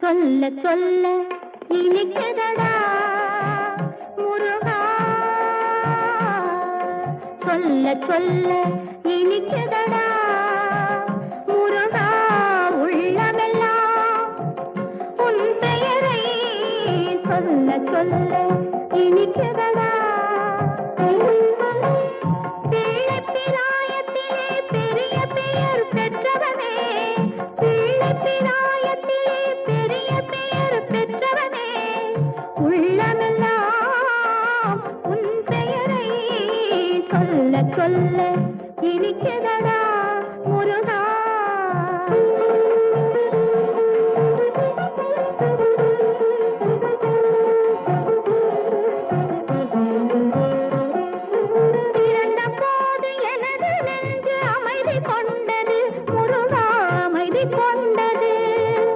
சொல்ல சொல்ல இனிக்குதடா முருகா, சொல்ல சொல்ல இனிக்குதடா முருகா, உள்ளமெல்லாம் உன் பெயரை சொல்ல சொல்ல இனிக்குதடா. பிள்ளைப்பிராயத்திலே பெரிய பெயர் பெற்றவனே, பிள்ளைப்பிராயத்திலே பெரிய பெயர் பெற்றவனே, உள்ளமெல்லாம் உன் பெயரை சொல்ல சொல்ல